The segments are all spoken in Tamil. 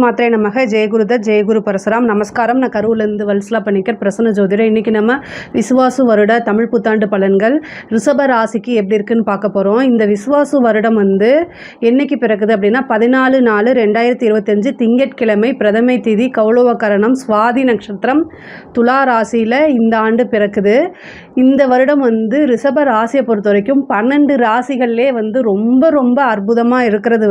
மாத்திரை நமக ஜெயகுருதத் ஜெயகுரு பரசுராம். நமஸ்காரம். நான் கரூர்லேருந்து வல்சலா பண்ணிக்கர் பிரசன்ன ஜோதிடர். இன்றைக்கி நம்ம விசுவாசு வருட தமிழ் புத்தாண்டு பலன்கள் ரிஷப ராசிக்கு எப்படி இருக்குன்னு பார்க்க போகிறோம். இந்த விசுவாசு வருடம் என்னைக்கு பிறக்குது அப்படின்னா 14/4/2025 திங்கட்கிழமை பிரதமை திதி கௌளவகரணம் சுவாதி நட்சத்திரம் துலா ராசியில் இந்த ஆண்டு பிறக்குது. இந்த வருடம் ரிஷப ராசியை பொறுத்த வரைக்கும் 12 ராசிகள்லே ரொம்ப ரொம்ப அற்புதமாக இருக்கிறது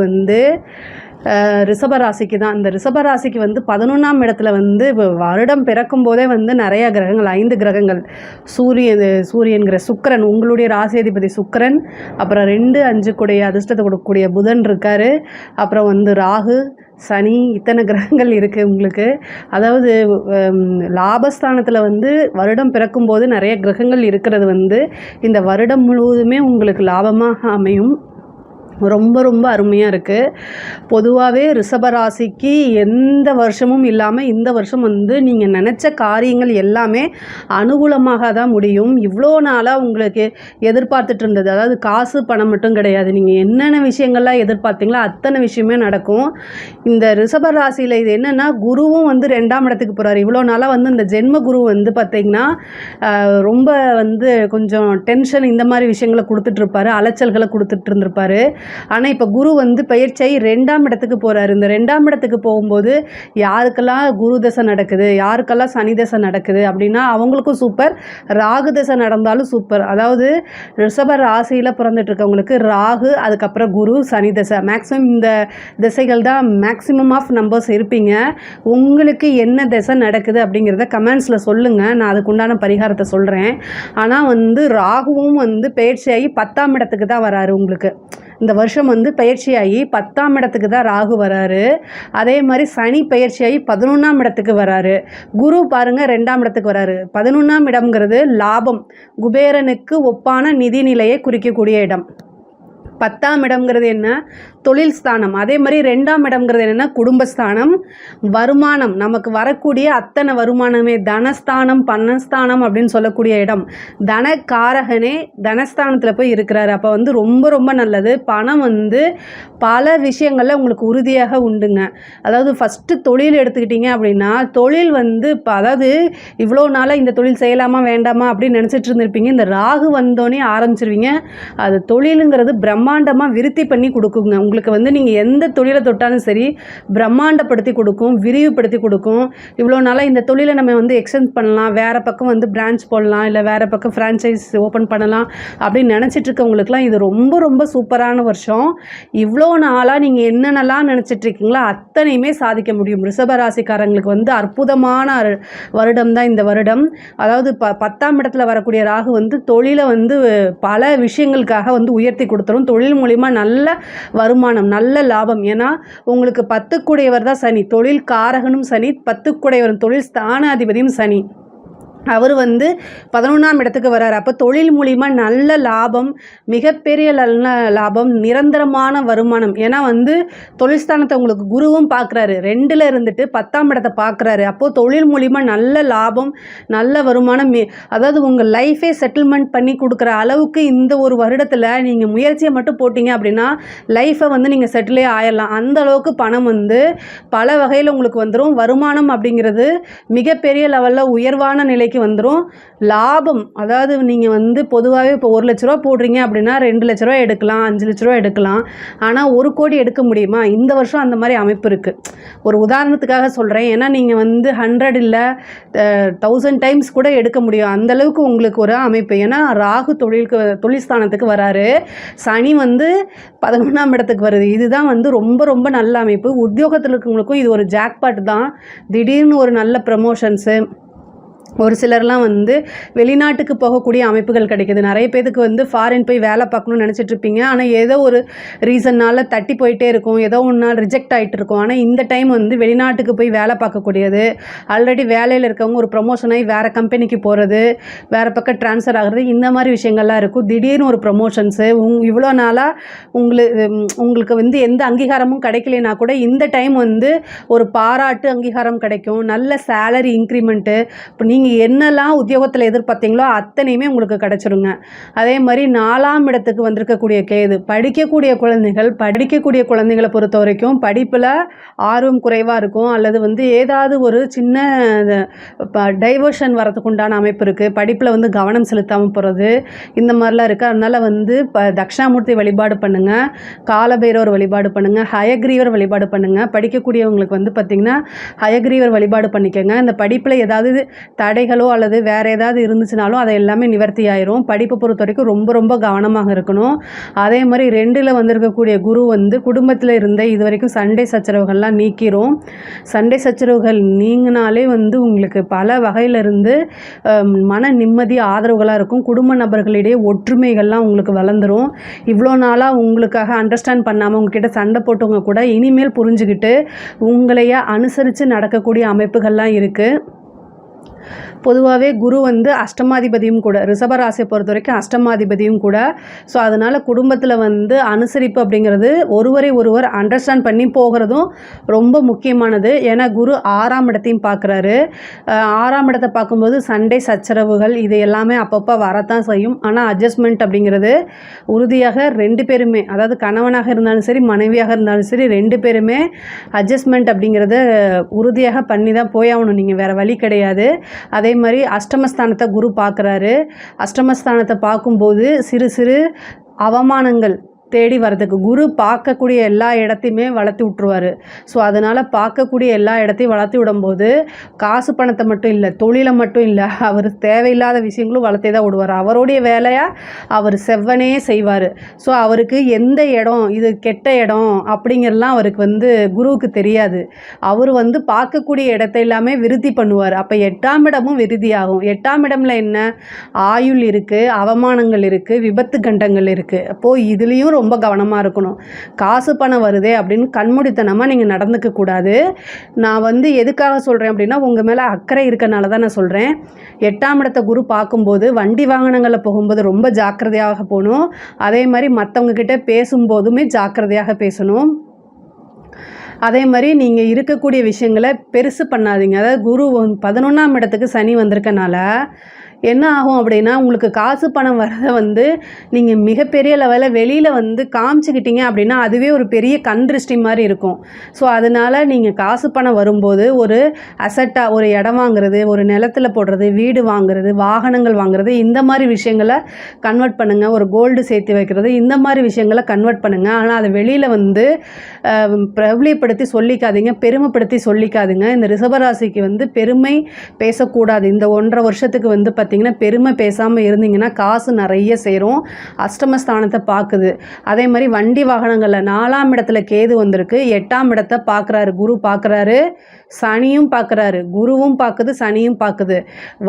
ரிஷபராசிக்கு தான். இந்த ரிஷபராசிக்கு 11ஆம் இடத்துல வருடம் பிறக்கும் போதே நிறைய கிரகங்கள் 5 கிரகங்கள் சூரியன்கிற சுக்கிரன், உங்களுடைய ராசியாதிபதி சுக்கிரன், அப்புறம் 2, 5 கூடிய அதிர்ஷ்டத்தை கொடுக்கக்கூடிய புதன் இருக்கார், அப்புறம் ராகு, சனி, இத்தனை கிரகங்கள் இருக்குது உங்களுக்கு. அதாவது லாபஸ்தானத்தில் வருடம் பிறக்கும்போது நிறைய கிரகங்கள் இருக்கிறது இந்த வருடம் முழுவதுமே உங்களுக்கு லாபமாக அமையும். ரொம்ப ரொம்ப அருமையாக இருக்குது. பொதுவாகவே ரிஷபராசிக்கு எந்த வருஷமும் இல்லாமல் இந்த வருஷம் நீங்கள் நினச்ச காரியங்கள் எல்லாமே அனுகூலமாக தான் முடியும். இவ்வளோ நாளாக உங்களுக்கு எதிர்பார்த்துட்டு இருந்தது, அதாவது காசு பணம் மட்டும் கிடையாது, நீங்கள் என்னென்ன விஷயங்கள்லாம் எதிர்பார்த்தீங்களோ அத்தனை விஷயமே நடக்கும். இந்த ரிஷபராசியில் இது என்னென்னா, குருவும் 2ஆம் இடத்துக்கு போகிறார். இவ்வளோ நாளாக இந்த ஜென்ம குரு பார்த்திங்கன்னா ரொம்ப கொஞ்சம் டென்ஷன் இந்த மாதிரி விஷயங்களை கொடுத்துட்ருப்பாரு, அலைச்சல்களை கொடுத்துட்டு இருந்திருப்பார். ஆனால் இப்போ குரு பயிற்சியாகி 2ஆம் இடத்துக்கு போகிறாரு. இந்த 2ஆம் இடத்துக்கு போகும்போது யாருக்கெல்லாம் குரு தசை நடக்குது, யாருக்கெல்லாம் சனி தசை நடக்குது அப்படின்னா அவங்களுக்கும் சூப்பர், ராகு தசை நடந்தாலும் சூப்பர். அதாவது ரிஷப ராசியில் பிறந்துட்டு இருக்கவங்களுக்கு ராகு, அதுக்கப்புறம் குரு, சனி தசை, மேக்ஸிமம் இந்த திசைகள் தான் மேக்ஸிமம் ஆஃப் நம்பர்ஸ் இருப்பீங்க. உங்களுக்கு என்ன திசை நடக்குது அப்படிங்கிறத கமெண்ட்ஸில் சொல்லுங்கள், நான் அதுக்குண்டான பரிகாரத்தை சொல்கிறேன். ஆனால் ராகுவும் பயிற்சியாகி 10ஆம் இடத்துக்கு தான் வராரு. உங்களுக்கு இந்த வருஷம் பயிற்சியாகி 10ஆம் இடத்துக்கு தான் ராகு வராரு. அதே மாதிரி சனி பயிற்சியாகி 11ஆம் இடத்துக்கு வராரு. குரு பாருங்கள் 2ஆம் இடத்துக்கு வராரு. 11ஆம் இடம்ங்கிறது லாபம், குபேரனுக்கு ஒப்பான நிதி நிலையை குறிக்கக்கூடிய இடம். 10ஆம் இடம்ங்கிறது என்ன, தொழில் ஸ்தானம். அதே மாதிரி 2ஆம் இடம்ங்கிறது என்னென்னா குடும்பஸ்தானம், வருமானம், நமக்கு வரக்கூடிய அத்தனை வருமானமே தனஸ்தானம், பன்னஸ்தானம் அப்படின்னு சொல்லக்கூடிய இடம். தனக்காரகனே தனஸ்தானத்தில் போய் இருக்கிறாரு. அப்போ ரொம்ப ரொம்ப நல்லது. பணம் பல விஷயங்களில் உங்களுக்கு உறுதியாக உண்டுங்க. அதாவது ஃபஸ்ட்டு தொழில் எடுத்துக்கிட்டிங்க அப்படின்னா, தொழில் அதாவது இவ்வளோ நாளாக இந்த தொழில் செய்யலாமா வேண்டாமா அப்படின்னு நினச்சிட்டு இருந்திருப்பீங்க. இந்த ராகு வந்தோடனே ஆரம்பிச்சிருவீங்க. அது தொழிலுங்கிறது பிரம்மாண்டமாக விருத்தி பண்ணி கொடுக்குங்க. உங்களுக்கு நீங்கள் எந்த தொழிலை தொட்டாலும் சரி பிரம்மாண்டப்படுத்தி கொடுக்கும், விரிவுபடுத்தி கொடுக்கும். இவ்வளோ நாளாக இந்த தொழிலை நம்ம எக்ஸ்டெண்ட் பண்ணலாம், வேறு பக்கம் பிரான்ச் போடலாம், இல்லை வேறு பக்கம் ஃப்ரான்ச்சைஸ் ஓப்பன் பண்ணலாம் அப்படின்னு நினச்சிட்டு இருக்கவங்களுக்குலாம் இது ரொம்ப ரொம்ப சூப்பரான வருஷம். இவ்வளோ நாளாக நீங்கள் என்னென்னலாம் நினச்சிட்ருக்கீங்களோ அத்தனையுமே சாதிக்க முடியும். ரிஷபராசிக்காரங்களுக்கு அற்புதமான வருடம் தான் இந்த வருடம். அதாவது 10ஆம் இடத்துல வரக்கூடிய ராகு தொழிலை பல விஷயங்களுக்காக உயர்த்தி கொடுத்துரும். தொழில் மூலிமா நல்ல வருமானம், நல்ல லாபம். ஏன்னா உங்களுக்கு 10க்குடையவர் தான் சனி, தொழில் காரகனும் சனி, 10க்குடையவர் தொழில் ஸ்தானாதிபதியும் சனி. அவர் 11ஆம் இடத்துக்கு வர்றார். அப்போ தொழில் மூலிமா நல்ல லாபம், மிகப்பெரிய நல்ல லாபம், நிரந்தரமான வருமானம். ஏன்னா தொழில் ஸ்தானத்தை உங்களுக்கு குருவும் பார்க்குறாரு, 2ல் இருந்துட்டு 10ஆம் இடத்தை பார்க்குறாரு. அப்போது தொழில் மூலிமா நல்ல லாபம், நல்ல வருமானம். அதாவது உங்கள் லைஃபே செட்டில்மெண்ட் பண்ணி கொடுக்குற அளவுக்கு இந்த ஒரு வருடத்தில் நீங்கள் முயற்சியை மட்டும் போட்டிங்க அப்படின்னா லைஃப்பை நீங்கள் செட்டிலே ஆயிடலாம். அந்த அளவுக்கு பணம் பல வகையில் உங்களுக்கு வந்துடும். வருமானம் அப்படிங்கிறது மிகப்பெரிய லெவலில் உயர்வான நிலைக்கு வந்துடும். லாபம், அதாவது நீங்கள் பொதுவாகவே இப்போ 1 லட்ச ரூபா போடுறீங்க அப்படின்னா 2 லட்ச ரூபா எடுக்கலாம், 5 லட்ச ரூபா எடுக்கலாம். ஆனால் 1 கோடி எடுக்க முடியுமா? இந்த வருஷம் அந்த மாதிரி அமைப்பு இருக்குது. ஒரு உதாரணத்துக்காக சொல்கிறேன். ஏன்னா நீங்கள் 100 இல்லை 1000 டைம்ஸ் கூட எடுக்க முடியும், அந்தளவுக்கு உங்களுக்கு ஒரு அமைப்பு. ஏன்னா ராகு தொழில் ஸ்தானத்துக்கு வராரு, சனி 11ஆம் இடத்துக்கு வருது. இதுதான் ரொம்ப ரொம்ப நல்ல அமைப்பு. உத்தியோகத்தில் இருக்கவங்களுக்கும் இது ஒரு ஜாக்பாட் தான். திடீர்னு ஒரு நல்ல ப்ரமோஷன்ஸு, ஒரு சிலர்லாம் வெளிநாட்டுக்கு போகக்கூடிய அமைப்புகள் கிடைக்கிது. நிறைய பேருக்கு ஃபாரின் போய் வேலை பார்க்கணும்னு நினச்சிட்ருப்பீங்க. ஆனால் ஏதோ ஒரு ரீசன்னால் தட்டி போயிட்டே இருக்கும், ஏதோ ஒன்று நாள் ரிஜெக்ட் ஆகிட்டு இருக்கும். ஆனால் இந்த டைம் வெளிநாட்டுக்கு போய் வேலை பார்க்கக்கூடியது, ஆல்ரெடி வேலையில் இருக்கவங்க ஒரு ப்ரமோஷன் ஆகி வேறு கம்பெனிக்கு போகிறது, வேறு பக்கம் ட்ரான்ஸ்ஃபர் ஆகிறது, இந்த மாதிரி விஷயங்கள்லாம் இருக்கும். திடீர்னு ஒரு ப்ரமோஷன்ஸு, இவ்வளோ நாளாக உங்களுக்கு எந்த அங்கீகாரமும் கிடைக்கலனா கூட இந்த டைம் ஒரு பாராட்டு அங்கீகாரம் கிடைக்கும். நல்ல சேலரி இன்க்ரிமெண்ட்டு. இப்போ நீங்கள் என்னெல்லாம் உத்தியோகத்தில் எதிர்பார்த்தீங்களோ அத்தனையுமே உங்களுக்கு கிடச்சிருங்க. அதே மாதிரி 4ஆம் இடத்துக்கு வந்திருக்கக்கூடிய கேது படிக்கக்கூடிய குழந்தைகளை பொறுத்த வரைக்கும் படிப்பில் ஆர்வம் குறைவாக இருக்கும், அல்லது வந்து ஏதாவது ஒரு சின்ன டைவர்ஷன் வரதுக்கு உண்டான அமைப்பு இருக்குது. படிப்பில் வந்து கவனம் செலுத்தாமல் போகிறது, இந்த மாதிரிலாம் இருக்குது. அதனால் வந்து தட்சிணாமூர்த்தி வழிபாடு பண்ணுங்கள், காலபைரவர் வழிபாடு பண்ணுங்கள், ஹயக்ரீவர் வழிபாடு பண்ணுங்கள். படிக்கக்கூடியவங்களுக்கு வந்து பார்த்திங்கன்னா ஹயக்ரீவர் வழிபாடு பண்ணிக்கோங்க. இந்த படிப்பில் ஏதாவது தடைகளோ அல்லது வேறு ஏதாவது இருந்துச்சுனாலும் அதை எல்லாமே நிவர்த்தி ஆயிரும். படிப்பை பொறுத்த வரைக்கும் ரொம்ப ரொம்ப கவனமாக இருக்கணும். அதே மாதிரி 2ல் வந்திருக்கக்கூடிய குரு வந்து குடும்பத்தில் இருந்த இது வரைக்கும் சண்டை சச்சரவுகள்லாம் நீக்கிரும். சண்டை சச்சரவுகள் நீங்கினாலே வந்து உங்களுக்கு பல வகையிலிருந்து மன நிம்மதி ஆதரவுகளாக இருக்கும். குடும்ப நபர்களிடையே ஒற்றுமைகள்லாம் உங்களுக்கு வளர்ந்துடும். இவ்வளோ நாளாக உங்களுக்காக அண்டர்ஸ்டாண்ட் பண்ணாமல் உங்ககிட்ட சண்டை போட்டவங்க கூட இனிமேல் புரிஞ்சுக்கிட்டு உங்களைய அனுசரித்து நடக்கக்கூடிய அமைப்புகள்லாம் இருக்குது. பொதுவாகவே குரு வந்து அஷ்டமாதிபதியும் கூட, ரிஷபராசியை பொறுத்த வரைக்கும் அஷ்டமாதிபதியும் கூட. ஸோ அதனால் குடும்பத்தில் வந்து அனுசரிப்பு அப்படிங்கிறது ஒருவர் அண்டர்ஸ்டாண்ட் பண்ணி போகிறதும் ரொம்ப முக்கியமானது. ஏன்னா குரு 6ஆம் இடத்தையும் பார்க்குறாரு. 6ஆம் இடத்தை பார்க்கும்போது சண்டை சச்சரவுகள் இது எல்லாமே அப்பப்போ வரத்தான் செய்யும். ஆனால் அட்ஜஸ்ட்மெண்ட் அப்படிங்கிறது உறுதியாக 2 பேருமே, அதாவது கணவனாக இருந்தாலும் சரி மனைவியாக இருந்தாலும் சரி 2 பேருமே அட்ஜஸ்ட்மெண்ட் அப்படிங்கிறத உறுதியாக பண்ணி தான் போயாகணும். நீங்கள் வேறு வழி கிடையாது. அதே மாதிரி அஷ்டமஸ்தானத்தை குரு பார்க்குறாரு. அஷ்டமஸ்தானத்தை பார்க்கும்போது சிறு சிறு அவமானங்கள் தேடி வரதுக்கு குரு பார்க்கக்கூடிய எல்லா இடத்தையுமே வளர்த்து விட்ருவார். ஸோ அதனால் பார்க்கக்கூடிய எல்லா இடத்தையும் வளர்த்து விடும்போது காசு பணத்தை மட்டும் இல்லை, தொழிலை மட்டும் இல்லை, அவர் தேவையில்லாத விஷயங்களும் வளர்த்தே தான் விடுவார். அவருடைய வேலையாக அவர் செவ்வனே செய்வார். ஸோ அவருக்கு எந்த இடம் இது கெட்ட இடம் அப்படிங்கிறலாம் அவருக்கு வந்து குருவுக்கு தெரியாது. அவர் வந்து பார்க்கக்கூடிய இடத்தை எல்லாமே விருத்தி பண்ணுவார். அப்போ 8ஆம் இடமும் விருத்தி ஆகும். 8ஆம் இடம்ல என்ன, ஆயுள் இருக்குது, அவமானங்கள் இருக்குது, விபத்து கண்டங்கள் இருக்குது. அப்போது இதுலேயும் ரொம்ப கவனமாக இருக்கணும். காசு பணம் வருதே அப்படின்னு கண்மூடித்தனமாக நீங்கள் நடந்துக்க கூடாது. நான் வந்து எதுக்காக சொல்கிறேன் அப்படின்னா உங்கள் மேலே அக்கறை இருக்கனால தான் நான் சொல்கிறேன். 8ஆம் இடத்தை குரு பார்க்கும்போது வண்டி வாகனங்களில் போகும்போது ரொம்ப ஜாக்கிரதையாக போகணும். அதே மாதிரி மற்றவங்க கிட்ட பேசும்போதுமே ஜாக்கிரதையாக பேசணும். அதே மாதிரி நீங்கள் இருக்கக்கூடிய விஷயங்களை பெருசு பண்ணாதீங்க. அதாவது குரு 11ஆம் இடத்துக்கு சனி வந்திருக்கனால என்ன ஆகும் அப்படின்னா உங்களுக்கு காசு பணம் வரதை வந்து நீங்கள் மிகப்பெரிய லெவலில் வெளியில் வந்து காமிச்சிக்கிட்டீங்க அப்படின்னா அதுவே ஒரு பெரிய கண்திருஷ்டி மாதிரி இருக்கும். ஸோ அதனால் நீங்கள் காசு பணம் வரும்போது ஒரு அசட்டாக ஒரு இடம் வாங்குறது, ஒரு நிலத்தில் போடுறது, வீடு வாங்குறது, வாகனங்கள் வாங்குறது, இந்த மாதிரி விஷயங்களை கன்வெர்ட் பண்ணுங்கள். ஒரு கோல்டு சேர்த்து வைக்கிறது, இந்த மாதிரி விஷயங்களை கன்வெர்ட் பண்ணுங்கள். ஆனால் அதை வெளியில் வந்து பிரபலியப்படுத்தி சொல்லிக்காதீங்க, பெருமைப்படுத்தி சொல்லிக்காதுங்க. இந்த ரிஷபராசிக்கு வந்து பெருமை பேசக்கூடாது. இந்த 1.5 வருஷத்துக்கு வந்து பார்த்திங்கன்னா பெருமை பேசாமல் இருந்தீங்கன்னா காசு நிறைய சேரும். அஷ்டமஸ்தானத்தை பார்க்குது. அதே மாதிரி வண்டி வாகனங்களில் 4ஆம் இடத்துல கேது வந்திருக்கு. 8ஆம் இடத்தை பார்க்குறாரு, குரு பார்க்குறாரு, சனியும் பார்க்குறாரு. குருவும் பார்க்குது, சனியும் பார்க்குது.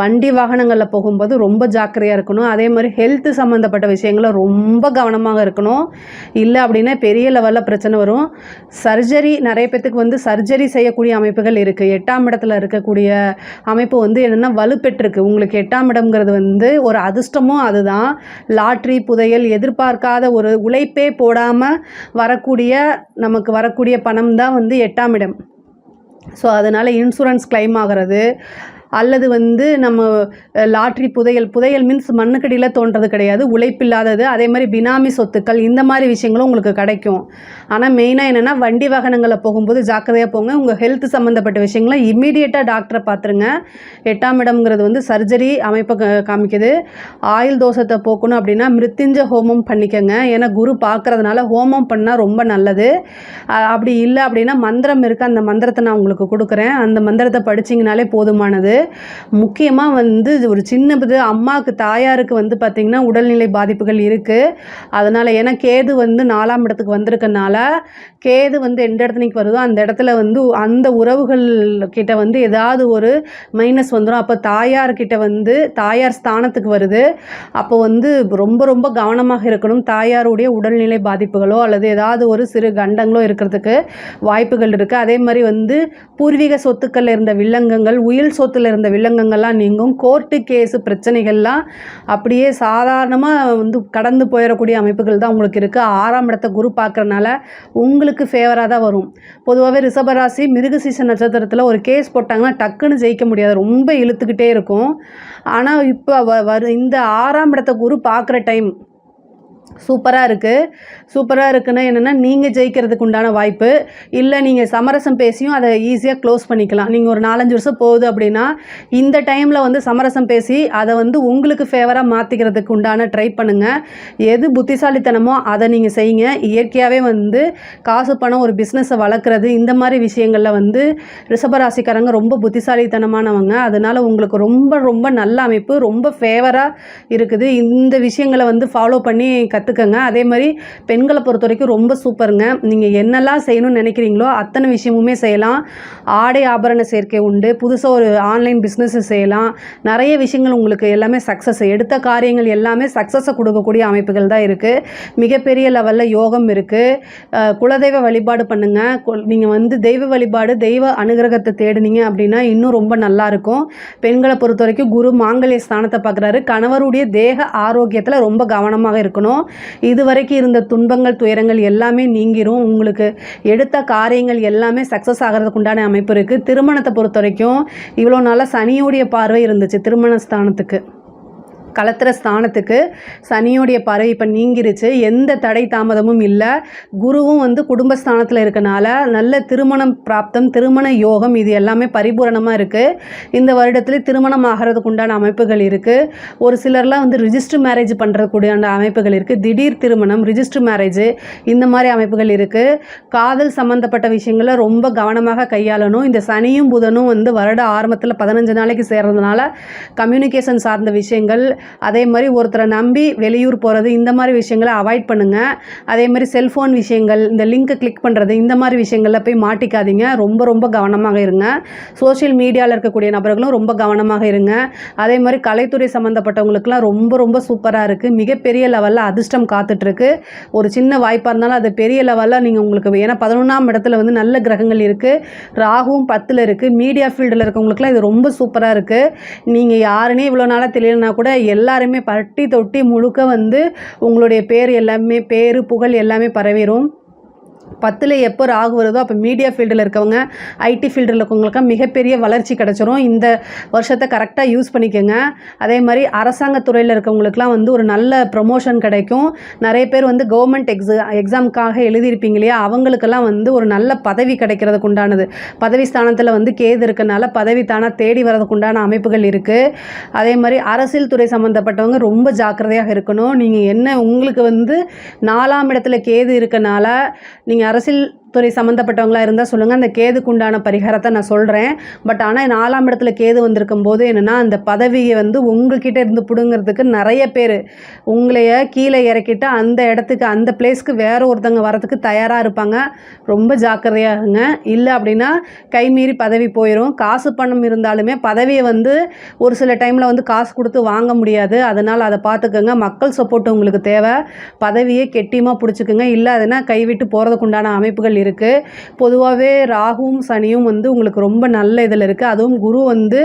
வண்டி வாகனங்களில் போகும்போது ரொம்ப ஜாக்கிரதையாக இருக்கணும். அதே மாதிரி ஹெல்த்து சம்மந்தப்பட்ட விஷயங்களை ரொம்ப கவனமாக இருக்கணும். இல்லை அப்படின்னா பெரிய லெவலில் பிரச்சனை வரும். சர்ஜரி நிறைய பேத்துக்கு வந்து சர்ஜரி செய்யக்கூடிய அமைப்புகள் இருக்குது. 8ஆம் இடத்துல இருக்கக்கூடிய அமைப்பு வந்து என்னென்னா வலுப்பெற்றிருக்கு. உங்களுக்கு 8ஆம் இடம்ங்கிறது வந்து ஒரு அதிர்ஷ்டமும் அதுதான். லாட்ரி, புதையல், எதிர்பார்க்காத ஒரு உழைப்பே போடாமல் நமக்கு வரக்கூடிய பணம் தான் வந்து 8ஆம் இடம். ஸோ அதனால் இன்சூரன்ஸ் கிளைம் ஆகிறது, அல்லது வந்து நம்ம லாட்ரி, புதையல் மீன்ஸ் மண்ணுக்கடியில் தோன்றது கிடையாது, உழைப்பில்லாதது. அதே மாதிரி பினாமி சொத்துக்கள், இந்த மாதிரி விஷயங்களும் உங்களுக்கு கிடைக்கும். ஆனால் மெயினாக என்னென்னா வண்டி வாகனங்களில் போகும்போது ஜாக்கிரதையாக போங்க. உங்கள் ஹெல்த் சம்மந்தப்பட்ட விஷயங்களை இம்மீடியட்டாக டாக்டரை பார்த்துருங்க. 8ஆம் இடம்ங்கிறது வந்து சர்ஜரி அமைப்பை காமிக்குது. ஆயுள் தோஷத்தை போக்கணும் அப்படின்னா மிருத்யுஞ்ச ஹோமம் பண்ணிக்கோங்க. ஏன்னா குரு பார்க்குறதுனால ஹோமம் பண்ணால் ரொம்ப நல்லது. அப்படி இல்லை அப்படின்னா மந்திரம் இருக்குது, அந்த மந்திரத்தை நான் உங்களுக்கு கொடுக்குறேன். அந்த மந்திரத்தை படிச்சிங்கனாலே போதுமானது. முக்கியமாக வந்து ஒரு சின்னது அம்மாவுக்கு, தாயாருக்கு வந்து பார்த்திங்கன்னா உடல்நிலை பாதிப்புகள் இருக்குது. அதனால் ஏன்னா கேது வந்து 4ஆம் இடத்துக்கு வந்திருக்கனால கேது வந்து எந்த இடத்துக்கு வருதோ அந்த இடத்துல வந்து அந்த உறவுகள் கிட்ட வந்து ஏதாவது ஒரு மைனஸ் வந்துடும். அப்போ தாயார்கிட்ட வந்து தாயார் ஸ்தானத்துக்கு வருது. அப்போ வந்து ரொம்ப ரொம்ப கவனமாக இருக்கணும். தாயாருடைய உடல்நிலை பாதிப்புகளோ அல்லது ஏதாவது ஒரு சிறு கண்டங்களோ இருக்கிறதுக்கு வாய்ப்புகள் இருக்குது. அதே மாதிரி வந்து பூர்வீக சொத்துக்களில் இருந்த வில்லங்கங்கள், உயில் சொத்தில் குடும்பத்தில் இருந்த வில்லங்கங்கள்லாம் நீங்கும். கோர்ட்டு கேஸு பிரச்சனைகள்லாம் அப்படியே சாதாரணமாக வந்து கடந்து போயிடக்கூடிய அமைப்புகள் தான் உங்களுக்கு இருக்குது. 6ஆம் இடத்த குரு பார்க்குறனால உங்களுக்கு ஃபேவராக தான் வரும். பொதுவாகவே ரிஷபராசி மிருகசீரிஷ நட்சத்திரத்தில் ஒரு கேஸ் போட்டாங்கன்னா டக்குன்னு ஜெயிக்க முடியாது, ரொம்ப இழுத்துக்கிட்டே இருக்கும். ஆனால் இப்போ இந்த 6ஆம் இடத்த குரு பார்க்குற டைம் சூப்பராக இருக்குது. சூப்பராக இருக்குன்னா என்னென்னா, நீங்கள் ஜெயிக்கிறதுக்கு உண்டான வாய்ப்பு. இல்லை நீங்கள் சமரசம் பேசியும் அதை ஈஸியாக க்ளோஸ் பண்ணிக்கலாம். நீங்கள் ஒரு 4-5 வருஷம் போகுது அப்படின்னா இந்த டைமில் வந்து சமரசம் பேசி அதை வந்து உங்களுக்கு ஃபேவராக மாற்றிக்கிறதுக்கு உண்டான ட்ரை பண்ணுங்கள். எது புத்திசாலித்தனமோ அதை நீங்கள் செய்யுங்க. இயற்கையாகவே வந்து காசு பணம் ஒரு பிஸ்னஸை வளர்க்குறது இந்த மாதிரி விஷயங்களில் வந்து ரிஷபராசிக்காரங்க ரொம்ப புத்திசாலித்தனமானவங்க. அதனால் உங்களுக்கு ரொம்ப ரொம்ப நல்ல அமைப்பு, ரொம்ப ஃபேவராக இருக்குது. இந்த விஷயங்களை வந்து ஃபாலோ பண்ணி கற்றுக்கங்க. அதே மாதிரி பெண்களை பொறுத்த வரைக்கும் ரொம்ப சூப்பருங்க. நீங்கள் என்னெல்லாம் செய்யணும்னு நினைக்கிறீங்களோ அத்தனை விஷயமுமே செய்யலாம். ஆடை ஆபரண சேர்க்கை உண்டு. புதுசாக ஒரு ஆன்லைன் பிஸ்னஸ் செய்யலாம். நிறைய விஷயங்கள் உங்களுக்கு எல்லாமே சக்ஸஸ், எடுத்த காரியங்கள் எல்லாமே சக்ஸஸை கொடுக்கக்கூடிய அமைப்புகள் தான் இருக்குது. மிகப்பெரிய லெவலில் யோகம் இருக்குது. குலதெய்வ வழிபாடு பண்ணுங்கள். நீங்கள் வந்து தெய்வ வழிபாடு, தெய்வ அனுகிரகத்தை தேடினீங்க அப்படின்னா இன்னும் ரொம்ப நல்லாயிருக்கும். பெண்களை பொறுத்த வரைக்கும் குரு மாங்கல்ய ஸ்தானத்தை பார்க்குறாரு. கணவருடைய தேக ஆரோக்கியத்தில் ரொம்ப கவனமாக இருக்கணும். இதுவரைக்கும் இருந்த துன்பங்கள் துயரங்கள் எல்லாமே நீங்கிரும். உங்களுக்கு எடுத்த காரியங்கள் எல்லாமே சக்ஸஸ் ஆகிறதுக்கு உண்டான அமைப்பு இருக்குது. திருமணத்தை பொறுத்த வரைக்கும் இவ்வளோ நாளாக சனியோடைய பார்வை இருந்துச்சு திருமண ஸ்தானத்துக்கு, கலத்திர ஸ்தானத்துக்கு சனியோடைய பார்வை இப்போ நீங்கிருச்சு. எந்த தடை தாமதமும் இல்லை. குருவும் வந்து குடும்பஸ்தானத்தில் இருக்கனால நல்ல திருமணம் பிராப்தம், திருமண யோகம் இது எல்லாமே பரிபூரணமாக இருக்குது. இந்த வருடத்தில் திருமணம் ஆகிறதுக்கு உண்டான அமைப்புகள் இருக்குது. ஒரு சிலர்லாம் வந்து ரிஜிஸ்டர் மேரேஜ் பண்ணுறதுக்கூடிய அமைப்புகள் இருக்குது. திடீர் திருமணம், ரிஜிஸ்டர் மேரேஜ் இந்த மாதிரி அமைப்புகள் இருக்குது. காதல் சம்மந்தப்பட்ட விஷயங்களை ரொம்ப கவனமாக கையாளணும். இந்த சனியும் புதனும் வந்து வருட ஆரம்பத்தில் 15 நாளைக்கு சேர்றதுனால கம்யூனிகேஷன் சார்ந்த விஷயங்கள், அதே மாதிரி ஒருத்தரை நம்பி வெளியூர் போகிறது இந்த மாதிரி விஷயங்களை அவாய்ட் பண்ணுங்கள். அதே மாதிரி செல்ஃபோன் விஷயங்கள், இந்த லிங்க்கை கிளிக் பண்ணுறது இந்த மாதிரி விஷயங்களில் போய் மாட்டிக்காதீங்க. ரொம்ப ரொம்ப கவனமாக இருங்க. சோஷியல் மீடியாவில் இருக்கக்கூடிய நபர்களும் ரொம்ப கவனமாக இருங்க. அதே மாதிரி கலைத்துறை சம்மந்தப்பட்டவங்களுக்குலாம் ரொம்ப ரொம்ப சூப்பராக இருக்குது. மிகப்பெரிய லெவலில் அதிர்ஷ்டம் காத்துட்ருக்கு. ஒரு சின்ன வாய்ப்பாக இருந்தாலும் அது பெரிய லெவலில் நீங்கள் உங்களுக்கு, ஏன்னா 11ஆம் இடத்துல வந்து நல்ல கிரகங்கள் இருக்குது. ராகுவும் 10ல் இருக்குது. மீடியா ஃபீல்டில் இருக்கவங்களுக்குலாம் இது ரொம்ப சூப்பராக இருக்குது. நீங்கள் யாருன்னே இவ்வளோ நாளாக தெரியலனா கூட எல்லாருமே பட்டி தொட்டி முழுக்க வந்து உங்களுடைய பேர் எல்லாமே, பேரு புகழ் எல்லாமே பரவிடும். 10ல் எப்போ ராகு வருதோ அப்போ மீடியா ஃபீல்டில் இருக்கவங்க, ஐடி ஃபீல்டில் இருக்கவங்களுக்கு மிகப்பெரிய வளர்ச்சி கிடச்சிரும். இந்த வருஷத்தை கரெக்டாக யூஸ் பண்ணிக்கோங்க. அதே மாதிரி அரசாங்கத்துறையில் இருக்கவங்களுக்குலாம் வந்து ஒரு நல்ல ப்ரொமோஷன் கிடைக்கும். நிறைய பேர் வந்து கவர்மெண்ட் எக்ஸாமுக்காக எழுதியிருப்பீங்க இல்லையா, அவங்களுக்கெல்லாம் வந்து ஒரு நல்ல பதவி கிடைக்கிறதுக்கு உண்டானது. பதவி ஸ்தானத்தில் வந்து கேது இருக்கனால பதவி தானாக தேடி வரதுக்கு உண்டான அமைப்புகள் இருக்குது. அதே மாதிரி அரசியல் துறை சம்மந்தப்பட்டவங்க ரொம்ப ஜாக்கிரதையாக இருக்கணும். நீங்கள் என்ன, உங்களுக்கு வந்து 4ஆம் இடத்துல கேது இருக்கனால நீங்கள் அரசியல் துறை சம்மந்தப்பட்டவங்களாக இருந்தால் சொல்லுங்கள். அந்த கேதுக்குண்டான பரிகாரத்தை நான் சொல்கிறேன். பட் ஆனால் 4ஆம் இடத்துல கேது வந்திருக்கும் போது என்னென்னா, அந்த பதவியை வந்து உங்கள்கிட்ட இருந்து பிடுங்கிறதுக்கு நிறைய பேர் உங்களைய கீழே இறக்கிட்டு அந்த இடத்துக்கு, அந்த பிளேஸ்க்கு வேறு ஒருத்தங்க வரதுக்கு தயாராக இருப்பாங்க. ரொம்ப ஜாக்கிரதையாகுங்க. இல்லை அப்படின்னா கைமீறி பதவி போயிடும். காசு பணம் இருந்தாலுமே பதவியை வந்து ஒரு சில டைமில் வந்து காசு கொடுத்து வாங்க முடியாது. அதனால் அதை பார்த்துக்கோங்க. மக்கள் சப்போர்ட் உங்களுக்கு தேவை. பதவியை கெட்டியமாக பிடிச்சிக்குங்க. இல்லை அதுனா கைவிட்டு போகிறதுக்குண்டான அமைப்புகள் இருக்குது. பொதுவாகவே ராகுவும் சனியும் வந்து உங்களுக்கு ரொம்ப நல்ல இதில் இருக்குது. அதுவும் குரு வந்து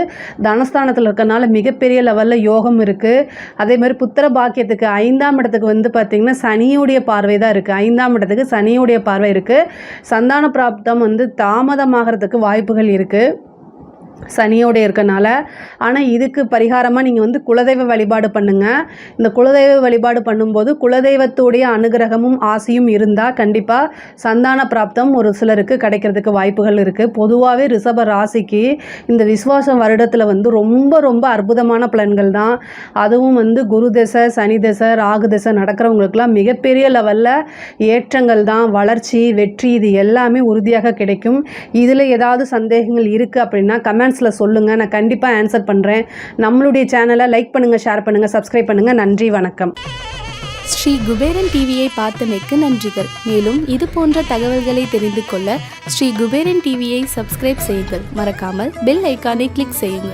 தனஸ்தானத்தில் இருக்கனால மிகப்பெரிய லெவலில் யோகம் இருக்குது. அதே மாதிரி புத்திர பாக்கியத்துக்கு 5ஆம் இடத்துக்கு வந்து பார்த்திங்கன்னா சனியுடைய பார்வை தான் இருக்குது. 5ஆம் இடத்துக்கு சனியுடைய பார்வை இருக்குது. சந்தான பிராப்தம் வந்து தாமதமாகிறதுக்கு வாய்ப்புகள் இருக்குது சனியோடு இருக்கனால. ஆனால் இதுக்கு பரிகாரமாக நீங்கள் வந்து குலதெய்வ வழிபாடு பண்ணுங்கள். இந்த குலதெய்வ வழிபாடு பண்ணும்போது குலதெய்வத்துடைய அனுகிரகமும் ஆசையும் இருந்தால் கண்டிப்பாக சந்தான பிராப்தம் ஒரு சிலருக்கு கிடைக்கிறதுக்கு வாய்ப்புகள் இருக்குது. பொதுவாகவே ரிஷப ராசிக்கு இந்த விஸ்வாசம் வருடத்தில் வந்து ரொம்ப ரொம்ப அற்புதமான பலன்கள் தான். அதுவும் வந்து குரு தசை, சனி தசை, ராகு தசை நடக்கிறவங்களுக்குலாம் மிகப்பெரிய லெவலில் ஏற்றங்கள் தான். வளர்ச்சி, வெற்றி இது எல்லாமே உறுதியாக கிடைக்கும். இதில் ஏதாவது சந்தேகங்கள் இருக்குது அப்படின்னா கமெண்ட்ஸில் சொல்லுங்கள். நான் கண்டிப்பாக ஆன்சர் பண்ணுறேன். நம்மளுடைய சேனலை லைக் பண்ணுங்கள், ஷேர் பண்ணுங்கள், சப்ஸ்கிரைப் பண்ணுங்கள். நன்றி, வணக்கம். ஸ்ரீ குபேரன் டிவியை பார்த்தமைக்கு நன்றிகள். மேலும் இது போன்ற தகவல்களை தெரிந்து கொள்ள ஸ்ரீ குபேரன் டிவியை சப்ஸ்கிரைப் செய்யுங்கள். மறக்காமல் பெல் ஐக்கானை கிளிக் செய்யுங்கள்.